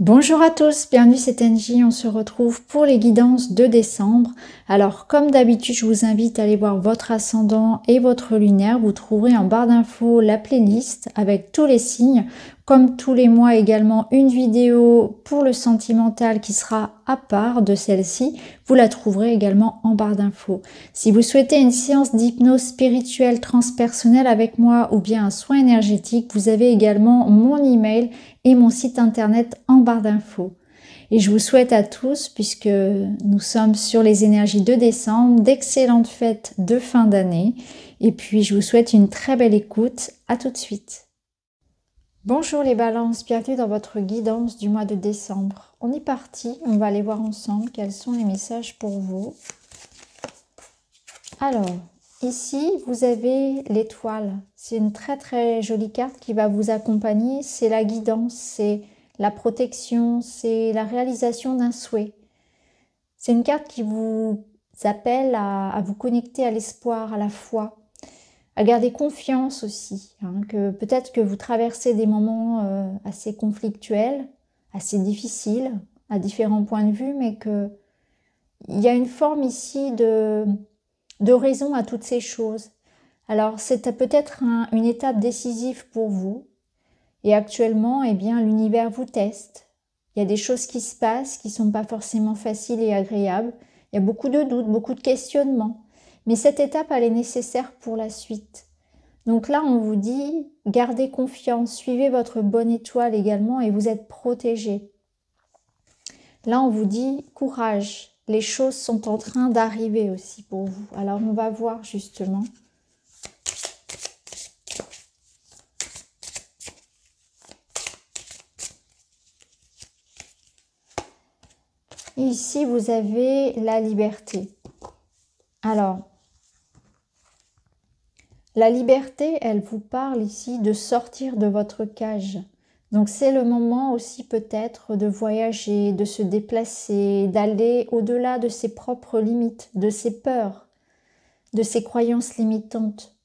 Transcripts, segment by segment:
Bonjour à tous, bienvenue c'est NJ, on se retrouve pour les guidances de décembre. Alors comme d'habitude je vous invite à aller voir votre ascendant et votre lunaire, vous trouverez en barre d'infos la playlist avec tous les signes. Comme tous les mois également une vidéo pour le sentimental qui sera à part de celle-ci, vous la trouverez également en barre d'infos. Si vous souhaitez une séance d'hypnose spirituelle transpersonnelle avec moi ou bien un soin énergétique, vous avez également mon email et mon site internet en barre d'infos. Et je vous souhaite à tous, puisque nous sommes sur les énergies de décembre, d'excellentes fêtes de fin d'année. Et puis je vous souhaite une très belle écoute. À tout de suite. Bonjour les balances, bienvenue dans votre guidance du mois de décembre. On est parti, on va aller voir ensemble quels sont les messages pour vous. Alors, ici vous avez l'étoile. C'est une très jolie carte qui va vous accompagner. C'est la guidance, c'est la protection, c'est la réalisation d'un souhait. C'est une carte qui vous appelle à vous connecter à l'espoir, à la foi, à garder confiance aussi, que peut-être que vous traversez des moments assez conflictuels, assez difficiles, à différents points de vue, mais qu'il y a une forme ici de raison à toutes ces choses. Alors c'est peut-être une étape décisive pour vous, et actuellement, eh bien, l'univers vous teste. Il y a des choses qui se passent qui ne sont pas forcément faciles et agréables. Il y a beaucoup de doutes, beaucoup de questionnements. Mais cette étape, elle est nécessaire pour la suite. Donc là, on vous dit, gardez confiance, suivez votre bonne étoile également et vous êtes protégé. Là, on vous dit, courage, les choses sont en train d'arriver aussi pour vous. Alors, on va voir justement. Et ici, vous avez la liberté. Alors, la liberté, elle vous parle ici de sortir de votre cage. Donc, c'est le moment aussi peut-être de voyager, de se déplacer, d'aller au-delà de ses propres limites, de ses peurs, de ses croyances limitantes.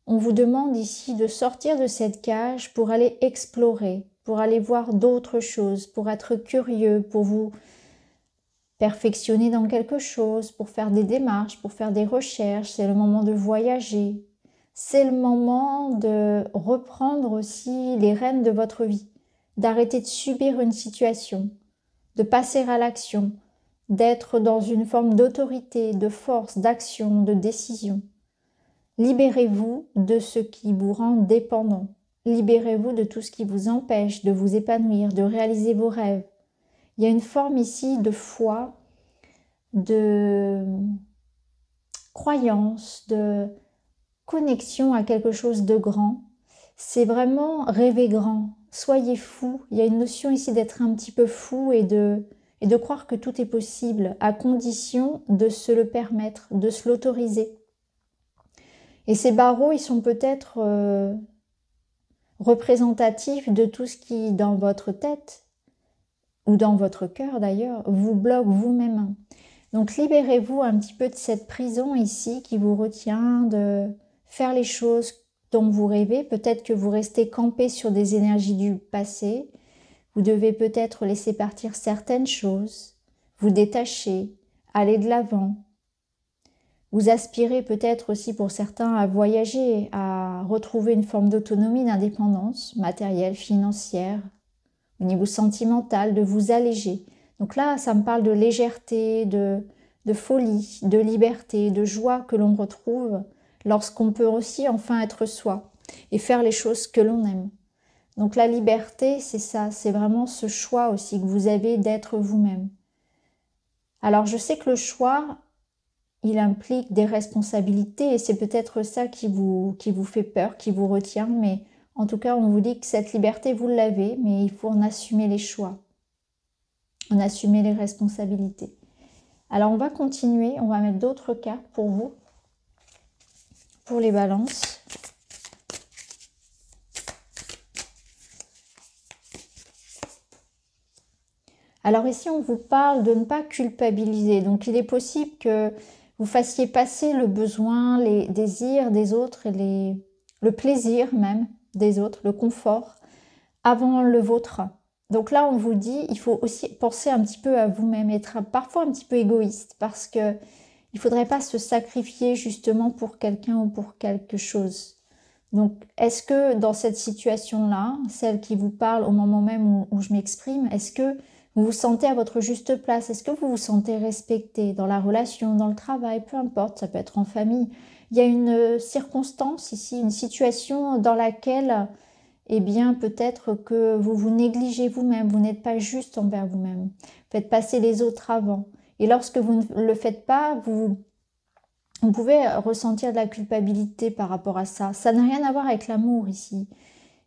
On vous demande ici de sortir de cette cage pour aller explorer, pour aller voir d'autres choses, pour être curieux, pour vous perfectionner dans quelque chose, pour faire des démarches, pour faire des recherches. C'est le moment de voyager. C'est le moment de reprendre aussi les rênes de votre vie, d'arrêter de subir une situation, de passer à l'action, d'être dans une forme d'autorité, de force, d'action, de décision. Libérez-vous de ce qui vous rend dépendant. Libérez-vous de tout ce qui vous empêche de vous épanouir, de réaliser vos rêves. Il y a une forme ici de foi, de croyance, de connexion à quelque chose de grand. C'est vraiment rêver grand. Soyez fou. Il y a une notion ici d'être un petit peu fou et de croire que tout est possible, à condition de se le permettre, de se l'autoriser. Et ces barreaux, ils sont peut-être représentatifs de tout ce qui, dans votre tête, ou dans votre cœur d'ailleurs, vous bloque vous-même. Donc libérez-vous un petit peu de cette prison ici qui vous retient de faire les choses dont vous rêvez. Peut-être que vous restez campé sur des énergies du passé. Vous devez peut-être laisser partir certaines choses, vous détacher, aller de l'avant. Vous aspirez peut-être aussi pour certains à voyager, à retrouver une forme d'autonomie, d'indépendance matérielle, financière, au niveau sentimental, de vous alléger. Donc là, ça me parle de légèreté, de folie, de liberté, de joie que l'on retrouve lorsqu'on peut aussi enfin être soi et faire les choses que l'on aime. Donc la liberté, c'est ça, c'est vraiment ce choix aussi que vous avez d'être vous-même. Alors je sais que le choix, il implique des responsabilités et c'est peut-être ça qui vous fait peur, qui vous retient, mais en tout cas, on vous dit que cette liberté, vous l'avez, mais il faut en assumer les choix, en assumer les responsabilités. Alors, on va continuer, on va mettre d'autres cartes pour vous, pour les balances. Alors ici, on vous parle de ne pas culpabiliser. Donc, il est possible que vous fassiez passer le besoin, les désirs des autres et le plaisir même des autres, le confort, avant le vôtre. Donc là, on vous dit, il faut aussi penser un petit peu à vous-même, être parfois un petit peu égoïste, parce que il ne faudrait pas se sacrifier justement pour quelqu'un ou pour quelque chose. Donc, est-ce que dans cette situation-là, celle qui vous parle au moment même où je m'exprime, est-ce que vous vous sentez à votre juste place? Est-ce que vous vous sentez respecté dans la relation, dans le travail, peu importe, ça peut être en famille. Il y a une circonstance ici, une situation dans laquelle, eh bien, peut-être que vous vous négligez vous-même, vous n'êtes pas juste envers vous-même. Vous faites passer les autres avant. Et lorsque vous ne le faites pas, vous pouvez ressentir de la culpabilité par rapport à ça. Ça n'a rien à voir avec l'amour ici.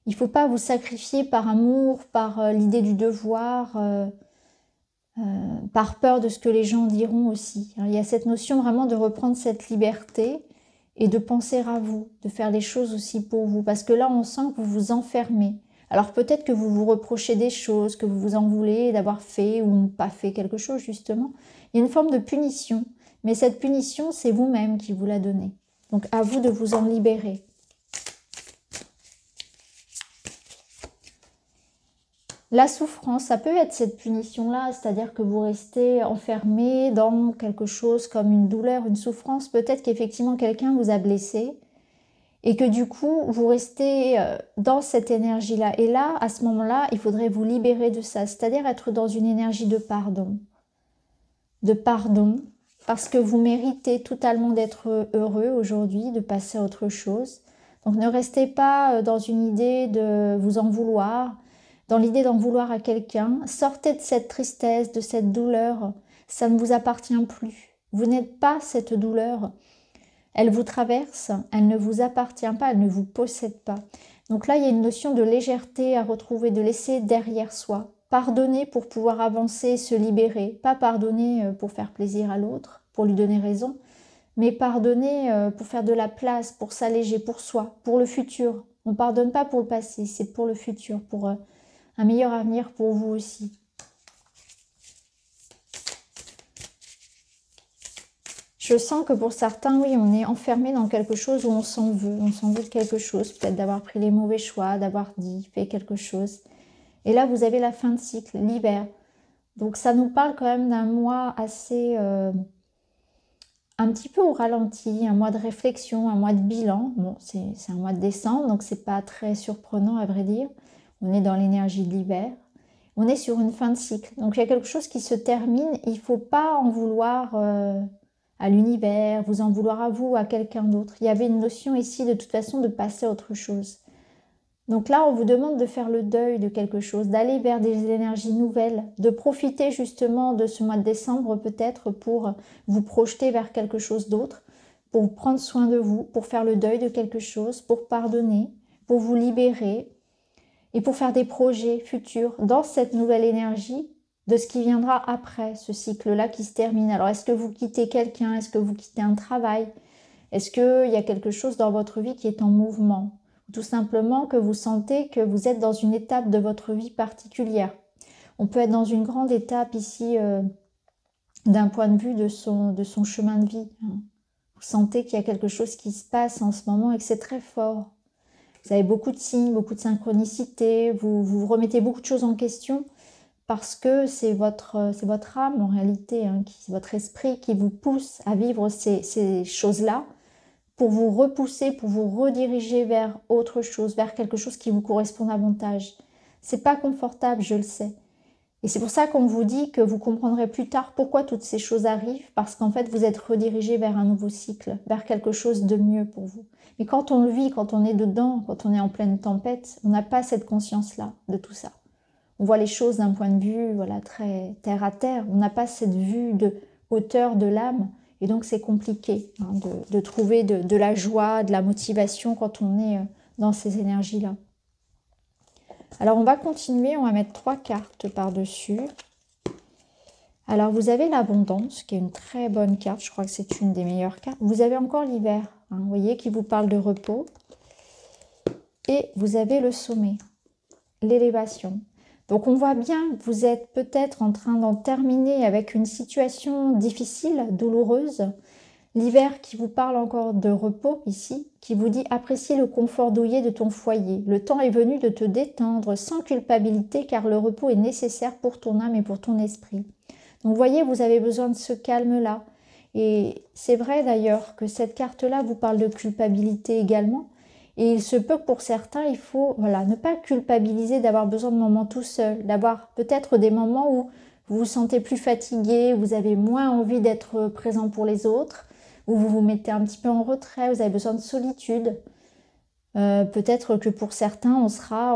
Il ne faut pas vous sacrifier par amour, par l'idée du devoir, par peur de ce que les gens diront aussi. Alors, il y a cette notion vraiment de reprendre cette liberté et de penser à vous, de faire les choses aussi pour vous. Parce que là, on sent que vous vous enfermez. Alors peut-être que vous vous reprochez des choses, que vous vous en voulez d'avoir fait ou pas fait quelque chose, justement. Il y a une forme de punition. Mais cette punition, c'est vous-même qui vous la donnez. Donc à vous de vous en libérer. La souffrance, ça peut être cette punition-là, c'est-à-dire que vous restez enfermé dans quelque chose comme une douleur, une souffrance. Peut-être qu'effectivement quelqu'un vous a blessé et que du coup, vous restez dans cette énergie-là. Et là, à ce moment-là, il faudrait vous libérer de ça, c'est-à-dire être dans une énergie de pardon. De pardon, parce que vous méritez totalement d'être heureux aujourd'hui, de passer à autre chose. Donc ne restez pas dans une idée de vous en vouloir, dans l'idée d'en vouloir à quelqu'un. Sortez de cette tristesse, de cette douleur. Ça ne vous appartient plus. Vous n'êtes pas cette douleur. Elle vous traverse, elle ne vous appartient pas, elle ne vous possède pas. Donc là, il y a une notion de légèreté à retrouver, de laisser derrière soi. Pardonner pour pouvoir avancer, se libérer. Pas pardonner pour faire plaisir à l'autre, pour lui donner raison, mais pardonner pour faire de la place, pour s'alléger, pour soi, pour le futur. On ne pardonne pas pour le passé, c'est pour le futur, pour un meilleur avenir pour vous aussi. Je sens que pour certains, oui, on est enfermé dans quelque chose où on s'en veut de quelque chose, peut-être d'avoir pris les mauvais choix, d'avoir dit, fait quelque chose. Et là, vous avez la fin de cycle, l'hiver. Donc ça nous parle quand même d'un mois assez, un petit peu au ralenti, un mois de réflexion, un mois de bilan. Bon, c'est un mois de décembre, donc c'est pas très surprenant à vrai dire. On est dans l'énergie de l'hiver. On est sur une fin de cycle. Donc il y a quelque chose qui se termine. Il ne faut pas en vouloir à l'univers, vous en vouloir à vous, à quelqu'un d'autre. Il y avait une notion ici de toute façon de passer à autre chose. Donc là, on vous demande de faire le deuil de quelque chose, d'aller vers des énergies nouvelles, de profiter justement de ce mois de décembre peut-être pour vous projeter vers quelque chose d'autre, pour prendre soin de vous, pour faire le deuil de quelque chose, pour pardonner, pour vous libérer et pour faire des projets futurs dans cette nouvelle énergie de ce qui viendra après ce cycle-là qui se termine. Alors, est-ce que vous quittez quelqu'un? Est-ce que vous quittez un travail? Est-ce qu'il y a quelque chose dans votre vie qui est en mouvement? Tout simplement que vous sentez que vous êtes dans une étape de votre vie particulière. On peut être dans une grande étape ici d'un point de vue de son chemin de vie. Vous sentez qu'il y a quelque chose qui se passe en ce moment et que c'est très fort. Vous avez beaucoup de signes, beaucoup de synchronicité, vous remettez beaucoup de choses en question parce que c'est votre âme en réalité, c'est votre esprit qui vous pousse à vivre ces choses-là pour vous repousser, pour vous rediriger vers autre chose, vers quelque chose qui vous correspond davantage. C'est pas confortable, je le sais. Et c'est pour ça qu'on vous dit que vous comprendrez plus tard pourquoi toutes ces choses arrivent, parce qu'en fait, vous êtes redirigé vers un nouveau cycle, vers quelque chose de mieux pour vous. Mais quand on le vit, quand on est dedans, quand on est en pleine tempête, on n'a pas cette conscience-là de tout ça. On voit les choses d'un point de vue voilà, très terre à terre. On n'a pas cette vue de hauteur de l'âme. Et donc, c'est compliqué de trouver de la joie, de la motivation quand on est dans ces énergies-là. Alors, on va continuer. On va mettre 3 cartes par-dessus. Alors, vous avez l'abondance, qui est une très bonne carte. Je crois que c'est une des meilleures cartes. Vous avez encore l'hiver, vous voyez, qui vous parle de repos. Et vous avez le sommet, l'élévation. Donc, on voit bien que vous êtes peut-être en train d'en terminer avec une situation difficile, douloureuse. L'hiver qui vous parle encore de repos ici, qui vous dit apprécie le confort douillet de ton foyer. Le temps est venu de te détendre sans culpabilité car le repos est nécessaire pour ton âme et pour ton esprit. Donc vous voyez, vous avez besoin de ce calme-là. Et c'est vrai d'ailleurs que cette carte-là vous parle de culpabilité également. Et il se peut que pour certains, il faut ne pas culpabiliser d'avoir besoin de moments tout seul, d'avoir peut-être des moments où vous vous sentez plus fatigué, vous avez moins envie d'être présent pour les autres, où vous vous mettez un petit peu en retrait, vous avez besoin de solitude. Peut-être que pour certains,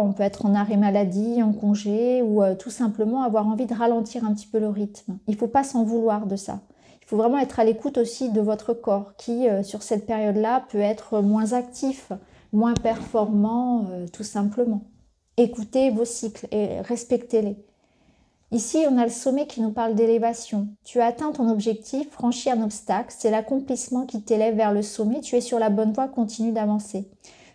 on peut être en arrêt maladie, en congé, ou tout simplement avoir envie de ralentir un petit peu le rythme. Il ne faut pas s'en vouloir de ça. Il faut vraiment être à l'écoute aussi de votre corps, qui sur cette période-là peut être moins actif, moins performant, tout simplement. Écoutez vos cycles et respectez-les. Ici, on a le sommet qui nous parle d'élévation. Tu as atteint ton objectif, franchi un obstacle, c'est l'accomplissement qui t'élève vers le sommet, tu es sur la bonne voie, continue d'avancer.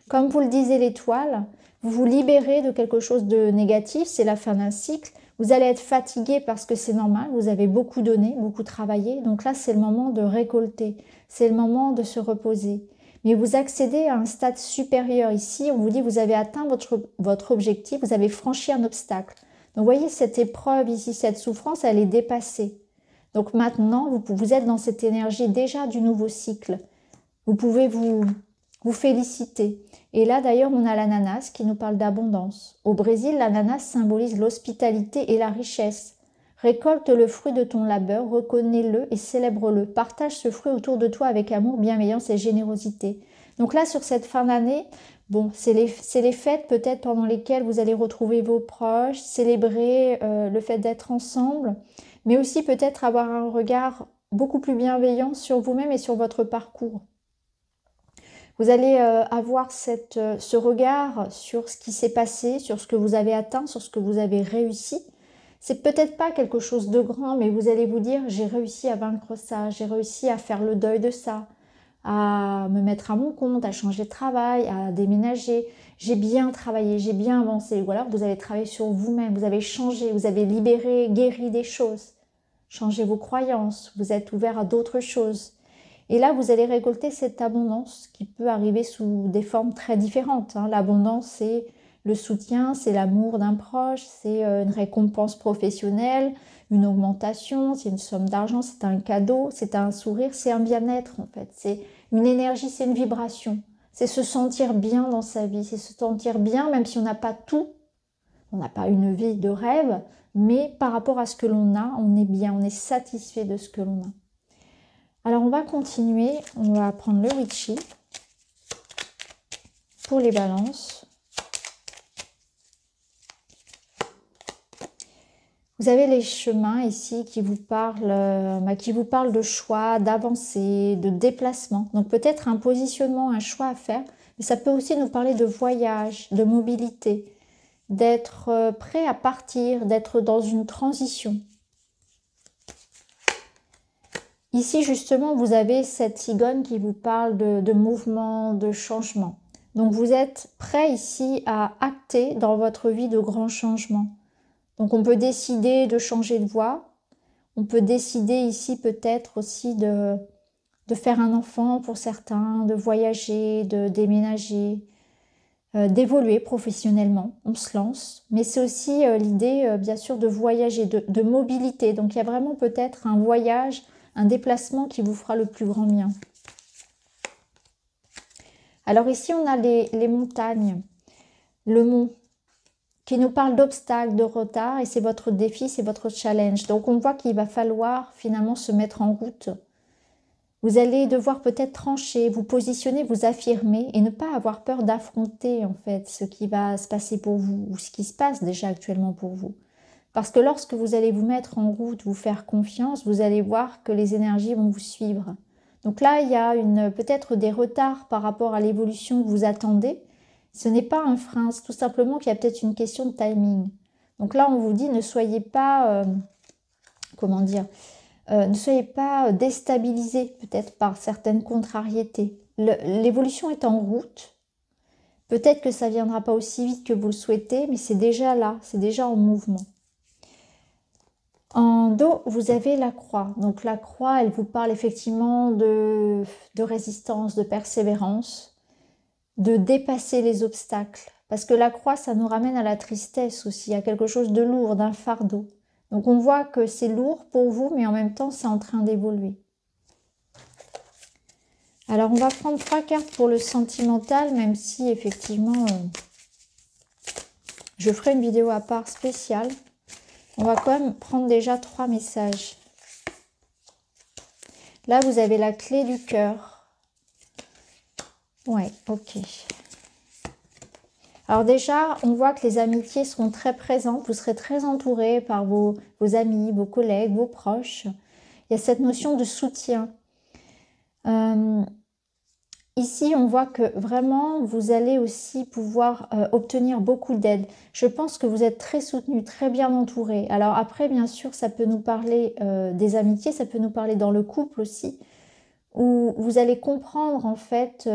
Comme vous le disait l'étoile, vous vous libérez de quelque chose de négatif, c'est la fin d'un cycle. Vous allez être fatigué parce que c'est normal, vous avez beaucoup donné, beaucoup travaillé. Donc là, c'est le moment de récolter, c'est le moment de se reposer. Mais vous accédez à un stade supérieur ici, on vous dit vous avez atteint votre objectif, vous avez franchi un obstacle. Donc vous voyez, cette épreuve ici, cette souffrance, elle est dépassée. Donc maintenant, vous êtes dans cette énergie déjà du nouveau cycle. Vous pouvez vous féliciter. Et là, d'ailleurs, on a l'ananas qui nous parle d'abondance. Au Brésil, l'ananas symbolise l'hospitalité et la richesse. Récolte le fruit de ton labeur, reconnais-le et célèbre-le. Partage ce fruit autour de toi avec amour, bienveillance et générosité. Donc là, sur cette fin d'année, bon, c'est les fêtes peut-être pendant lesquelles vous allez retrouver vos proches, célébrer le fait d'être ensemble, mais aussi peut-être avoir un regard beaucoup plus bienveillant sur vous-même et sur votre parcours. Vous allez avoir ce regard sur ce qui s'est passé, sur ce que vous avez atteint, sur ce que vous avez réussi. C'est peut-être pas quelque chose de grand, mais vous allez vous dire, j'ai réussi à vaincre ça, j'ai réussi à faire le deuil de ça, à me mettre à mon compte, à changer de travail, à déménager. J'ai bien travaillé, j'ai bien avancé. Ou alors vous avez travaillé sur vous-même, vous avez changé, vous avez libéré, guéri des choses, changé vos croyances, vous êtes ouvert à d'autres choses. Et là, vous allez récolter cette abondance qui peut arriver sous des formes très différentes. L'abondance, c'est le soutien, c'est l'amour d'un proche, c'est une récompense professionnelle, une augmentation, c'est une somme d'argent, c'est un cadeau, c'est un sourire, c'est un bien-être en fait. C'est une énergie, c'est une vibration. C'est se sentir bien dans sa vie, c'est se sentir bien même si on n'a pas tout, on n'a pas une vie de rêve, mais par rapport à ce que l'on a, on est bien, on est satisfait de ce que l'on a. Alors on va continuer, on va prendre le Witchy pour les balances. Vous avez les chemins ici qui vous parlent de choix, d'avancée, de déplacement. Donc peut-être un positionnement, un choix à faire, mais ça peut aussi nous parler de voyage, de mobilité, d'être prêt à partir, d'être dans une transition. Ici, justement, vous avez cette cigogne qui vous parle de mouvement, de changement. Donc, vous êtes prêt ici à acter dans votre vie de grands changements. Donc, on peut décider de changer de voie. On peut décider ici peut-être aussi de faire un enfant pour certains, de voyager, de déménager, d'évoluer professionnellement. On se lance. Mais c'est aussi l'idée, bien sûr, de voyager, de mobilité. Donc, il y a vraiment peut-être un voyage, un déplacement qui vous fera le plus grand bien. Alors ici, on a les montagnes, le mont, qui nous parle d'obstacles, de retard, et c'est votre défi, c'est votre challenge. Donc on voit qu'il va falloir finalement se mettre en route. Vous allez devoir peut-être trancher, vous positionner, vous affirmer, et ne pas avoir peur d'affronter en fait ce qui va se passer pour vous, ou ce qui se passe déjà actuellement pour vous. Parce que lorsque vous allez vous mettre en route, vous faire confiance, vous allez voir que les énergies vont vous suivre. Donc là, il y a peut-être des retards par rapport à l'évolution que vous attendez. Ce n'est pas un frein, c'est tout simplement qu'il y a peut-être une question de timing. Donc là, on vous dit, ne soyez pas, ne soyez pas déstabilisés peut-être par certaines contrariétés. L'évolution est en route. Peut-être que ça ne viendra pas aussi vite que vous le souhaitez, mais c'est déjà là, c'est déjà en mouvement. En dos, vous avez la croix. Donc la croix, elle vous parle effectivement de résistance, de persévérance, de dépasser les obstacles. Parce que la croix, ça nous ramène à la tristesse aussi, à quelque chose de lourd, d'un fardeau. Donc on voit que c'est lourd pour vous, mais en même temps, c'est en train d'évoluer. Alors on va prendre 3 cartes pour le sentimental, même si effectivement, je ferai une vidéo à part spéciale. On va quand même prendre déjà 3 messages. Là, vous avez la clé du cœur. Ouais, ok. Alors déjà, on voit que les amitiés seront très présentes. Vous serez très entouré par vos amis, vos collègues, vos proches. Il y a cette notion de soutien. Ici, on voit que vraiment, vous allez aussi pouvoir obtenir beaucoup d'aide. Je pense que vous êtes très soutenu, très bien entouré. Alors après, bien sûr, ça peut nous parler des amitiés, ça peut nous parler dans le couple aussi, où vous allez comprendre en fait,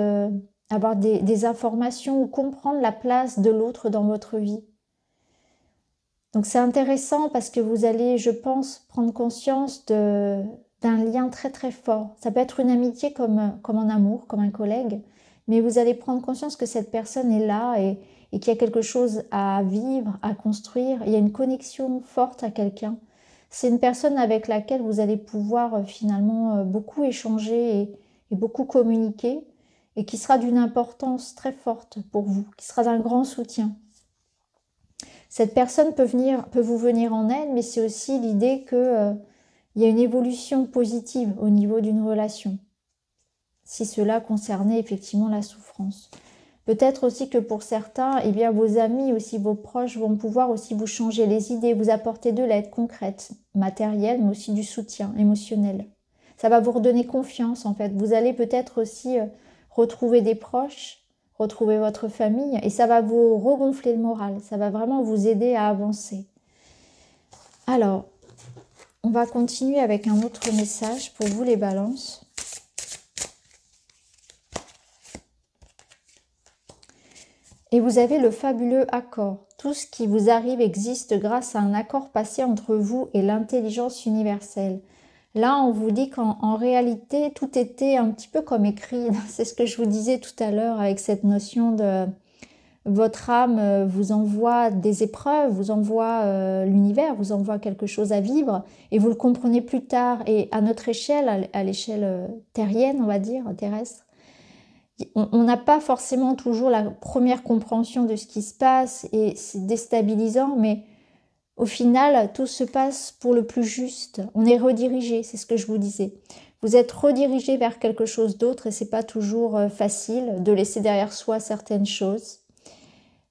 avoir des informations ou comprendre la place de l'autre dans votre vie. Donc c'est intéressant parce que vous allez, je pense, prendre conscience d'un lien très très fort. Ça peut être une amitié comme un amour, comme un collègue, mais vous allez prendre conscience que cette personne est là et qu'il y a quelque chose à vivre, à construire. Il y a une connexion forte à quelqu'un. C'est une personne avec laquelle vous allez pouvoir finalement beaucoup échanger et beaucoup communiquer et qui sera d'une importance très forte pour vous, qui sera d'un grand soutien. Cette personne peut vous venir en aide, mais c'est aussi l'idée qu'il y a une évolution positive au niveau d'une relation, si cela concernait effectivement la souffrance. Peut-être aussi que pour certains, eh bien, vos amis, aussi vos proches vont pouvoir aussi vous changer les idées, vous apporter de l'aide concrète, matérielle, mais aussi du soutien émotionnel. Ça va vous redonner confiance en fait. Vous allez peut-être aussi retrouver des proches, retrouver votre famille et ça va vous regonfler le moral. Ça va vraiment vous aider à avancer. Alors, on va continuer avec un autre message pour vous les balances. Et vous avez le fabuleux accord. Tout ce qui vous arrive existe grâce à un accord passé entre vous et l'intelligence universelle. Là, on vous dit qu'en réalité, tout était un petit peu comme écrit. C'est ce que je vous disais tout à l'heure avec cette notion de votre âme vous envoie des épreuves, vous envoie l'univers, vous envoie quelque chose à vivre et vous le comprenez plus tard. Et à notre échelle, à l'échelle terrienne, on va dire, terrestre, on n'a pas forcément toujours la première compréhension de ce qui se passe et c'est déstabilisant, mais au final, tout se passe pour le plus juste. On est redirigé, c'est ce que je vous disais. Vous êtes redirigé vers quelque chose d'autre et c'est pas toujours facile de laisser derrière soi certaines choses.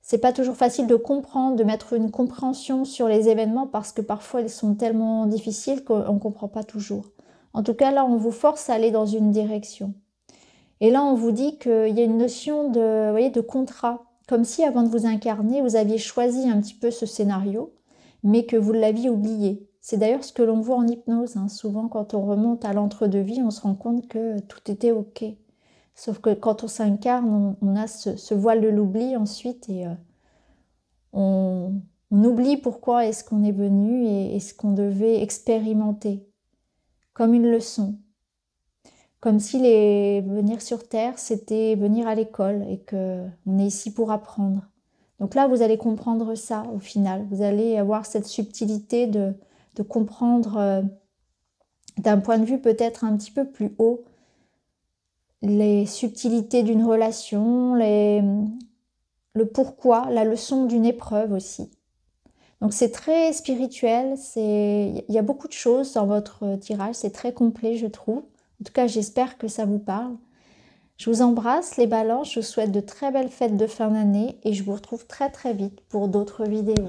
C'est pas toujours facile de comprendre, de mettre une compréhension sur les événements parce que parfois ils sont tellement difficiles qu'on ne comprend pas toujours. En tout cas, là, on vous force à aller dans une direction. Et là, on vous dit qu'il y a une notion de, vous voyez, de contrat. Comme si avant de vous incarner, vous aviez choisi un petit peu ce scénario, mais que vous l'aviez oublié. C'est d'ailleurs ce que l'on voit en hypnose. Souvent, quand on remonte à l'entre-deux-vie, on se rend compte que tout était OK. Sauf que quand on s'incarne, on a ce voile de l'oubli ensuite et on oublie pourquoi est-ce qu'on est venu et ce qu'on devait expérimenter comme une leçon. Comme si venir sur Terre, c'était venir à l'école et qu'on est ici pour apprendre. Donc là, vous allez comprendre ça au final. Vous allez avoir cette subtilité de comprendre d'un point de vue peut-être un petit peu plus haut les subtilités d'une relation, le pourquoi, la leçon d'une épreuve aussi. Donc c'est très spirituel, il y a beaucoup de choses dans votre tirage, c'est très complet je trouve. En tout cas, j'espère que ça vous parle. Je vous embrasse les balances, je vous souhaite de très belles fêtes de fin d'année et je vous retrouve très très vite pour d'autres vidéos.